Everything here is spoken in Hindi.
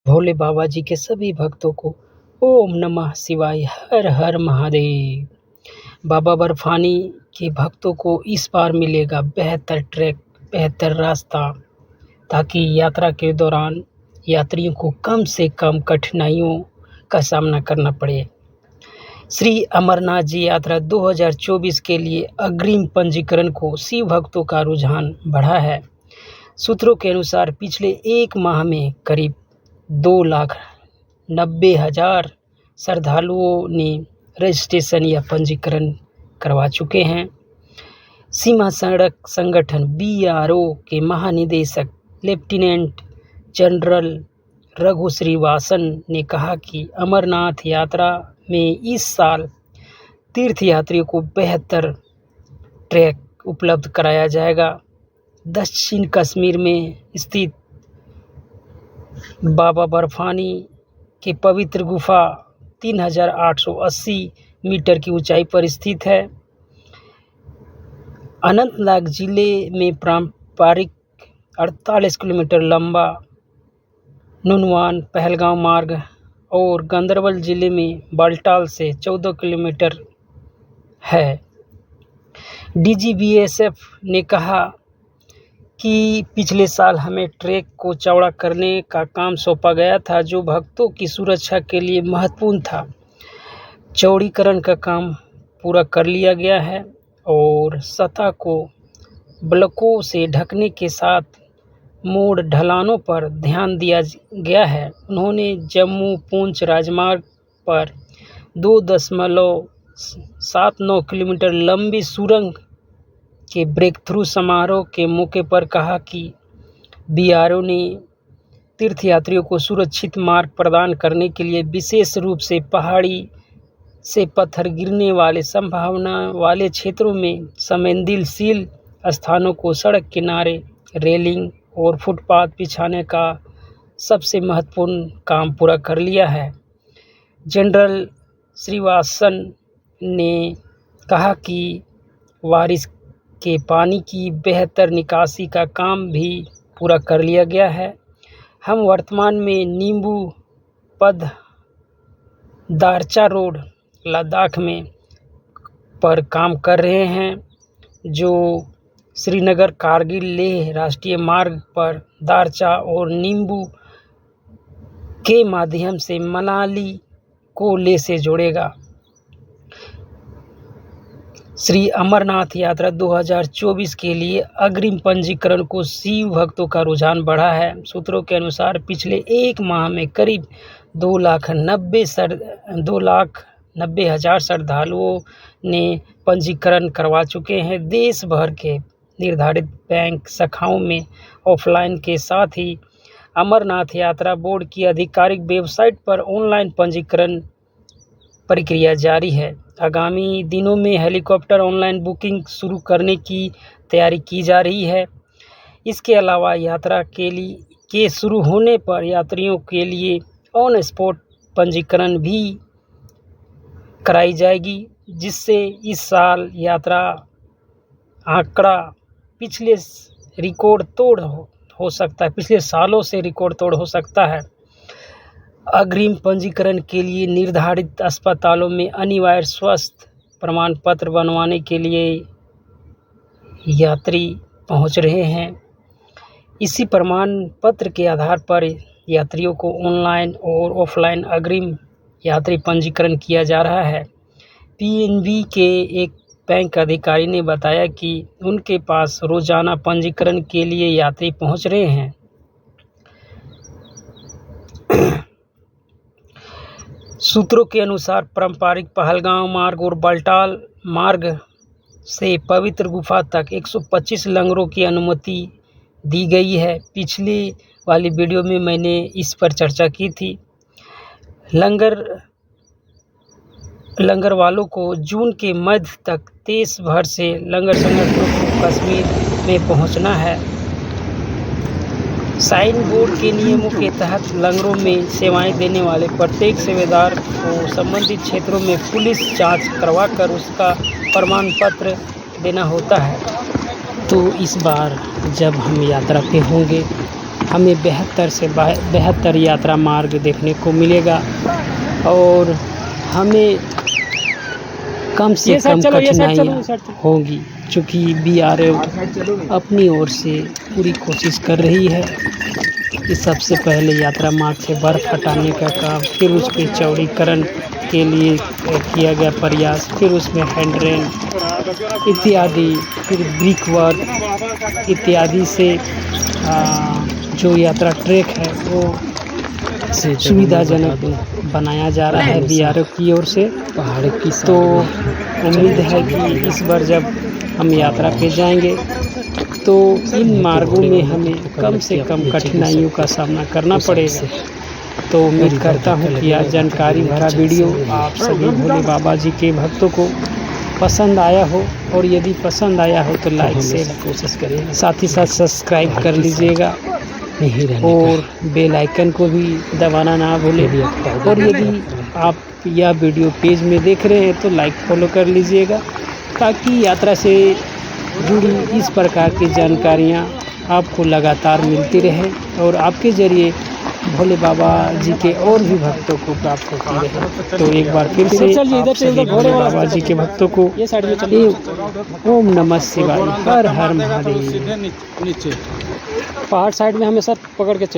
भोले बाबा जी के सभी भक्तों को ओम नमः शिवाय, हर हर महादेव। बाबा बर्फानी के भक्तों को इस बार मिलेगा बेहतर ट्रैक, बेहतर रास्ता, ताकि यात्रा के दौरान यात्रियों को कम से कम कठिनाइयों का सामना करना पड़े। श्री अमरनाथ जी यात्रा 2024 के लिए अग्रिम पंजीकरण को शिव भक्तों का रुझान बढ़ा है। सूत्रों के अनुसार पिछले एक माह में करीब 2,90,000 श्रद्धालुओं ने रजिस्ट्रेशन या पंजीकरण करवा चुके हैं। सीमा सड़क संगठन BRO के महानिदेशक लेफ्टिनेंट जनरल रघु श्रीवासन ने कहा कि अमरनाथ यात्रा में इस साल तीर्थयात्रियों को बेहतर ट्रैक उपलब्ध कराया जाएगा। दक्षिण कश्मीर में स्थित बाबा बर्फानी की पवित्र गुफा 3,880 मीटर की ऊंचाई पर स्थित है। अनंतनाग जिले में पारंपरिक 48 किलोमीटर लंबा नुनवान पहलगांव मार्ग और गांदरबल जिले में बाल्टाल से 14 किलोमीटर है। DGBSF ने कहा कि पिछले साल हमें ट्रैक को चौड़ा करने का काम सौंपा गया था, जो भक्तों की सुरक्षा के लिए महत्वपूर्ण था। चौड़ीकरण का काम पूरा कर लिया गया है और सतह को ब्लॉकों से ढकने के साथ मोड़ ढलानों पर ध्यान दिया गया है। उन्होंने जम्मू पुंछ राजमार्ग पर 2.79 किलोमीटर लंबी सुरंग के ब्रेक थ्रू समारोह के मौके पर कहा कि BRO ने तीर्थयात्रियों को सुरक्षित मार्ग प्रदान करने के लिए विशेष रूप से पहाड़ी से पत्थर गिरने वाले संभावना वाले क्षेत्रों में संवेदनशील स्थानों को सड़क किनारे रेलिंग और फुटपाथ बिछाने का सबसे महत्वपूर्ण काम पूरा कर लिया है। जनरल श्रीवासन ने कहा कि बारिश के पानी की बेहतर निकासी का काम भी पूरा कर लिया गया है। हम वर्तमान में नींबू पद दारचा रोड लद्दाख में पर काम कर रहे हैं, जो श्रीनगर कारगिल लेह राष्ट्रीय मार्ग पर दारचा और नींबू के माध्यम से मनाली को लेह से जोड़ेगा। श्री अमरनाथ यात्रा 2024 के लिए अग्रिम पंजीकरण को शिव भक्तों का रुझान बढ़ा है। सूत्रों के अनुसार पिछले एक माह में करीब 2,90,000 श्रद्धालुओं ने पंजीकरण करवा चुके हैं। देश भर के निर्धारित बैंक शाखाओं में ऑफलाइन के साथ ही अमरनाथ यात्रा बोर्ड की आधिकारिक वेबसाइट पर ऑनलाइन पंजीकरण प्रक्रिया जारी है। आगामी दिनों में हेलीकॉप्टर ऑनलाइन बुकिंग शुरू करने की तैयारी की जा रही है। इसके अलावा यात्रा के शुरू होने पर यात्रियों के लिए ऑन स्पॉट पंजीकरण भी कराई जाएगी, जिससे इस साल यात्रा आंकड़ा पिछले सालों से रिकॉर्ड तोड़ हो सकता है। अग्रिम पंजीकरण के लिए निर्धारित अस्पतालों में अनिवार्य स्वास्थ्य प्रमाण पत्र बनवाने के लिए यात्री पहुंच रहे हैं। इसी प्रमाण पत्र के आधार पर यात्रियों को ऑनलाइन और ऑफलाइन अग्रिम यात्री पंजीकरण किया जा रहा है। PNB के एक बैंक अधिकारी ने बताया कि उनके पास रोजाना पंजीकरण के लिए यात्री पहुंच रहे हैं। सूत्रों के अनुसार पारंपरिक पहलगांव मार्ग और बाल्टाल मार्ग से पवित्र गुफा तक 125 लंगरों की अनुमति दी गई है। पिछली वाली वीडियो में मैंने इस पर चर्चा की थी। लंगर वालों को जून के मध्य तक देश भर से लंगर संगठनों को कश्मीर में पहुंचना है। साइन बोर्ड के नियमों के तहत लंगरों में सेवाएं देने वाले प्रत्येक सेवादार को संबंधित क्षेत्रों में पुलिस जांच करवाकर उसका प्रमाण पत्र देना होता है। तो इस बार जब हम यात्रा पे होंगे हमें बेहतर से बेहतर यात्रा मार्ग देखने को मिलेगा और हमें कम से कम कठिनाइयाँ होगी, चूँकि BRF अपनी ओर से पूरी कोशिश कर रही है कि सबसे पहले यात्रा मार्ग से बर्फ़ हटाने का काम, फिर उसके चौड़ीकरण के लिए किया गया प्रयास, फिर उसमें हैंडरेल इत्यादि, फिर ब्रिक वर्क इत्यादि से जो यात्रा ट्रैक है वो सुविधाजनक बनाया जा रहा है BRF की ओर से। तो उम्मीद है कि इस बार जब हम यात्रा पे जाएंगे तो इन मार्गों में हमें कम से कम कठिनाइयों का सामना करना पड़ेगा। तो उम्मीद करता हूँ कि यह जानकारी भरा वीडियो आप सभी भोले बाबा जी के भक्तों को पसंद आया हो, और यदि पसंद आया हो तो लाइक से कोशिश करिए, साथ ही साथ सब्सक्राइब कर लीजिएगा और बेल आइकन को भी दबाना ना भूलें। और यदि आप यह वीडियो पेज में देख रहे हैं तो लाइक फॉलो कर लीजिएगा, ताकि यात्रा से जुड़ी इस प्रकार की जानकारियाँ आपको लगातार मिलती रहे और आपके ज़रिए भोले बाबा जी के और भी भक्तों को प्राप्त होती रहे। तो एक बार फिर से आप सभी भोले बाबा जी के भक्तों को ओम नमः शिवाय, हर हर महादेव। नीचे पहाड़ साइड में हमेशा पकड़ के चलिए।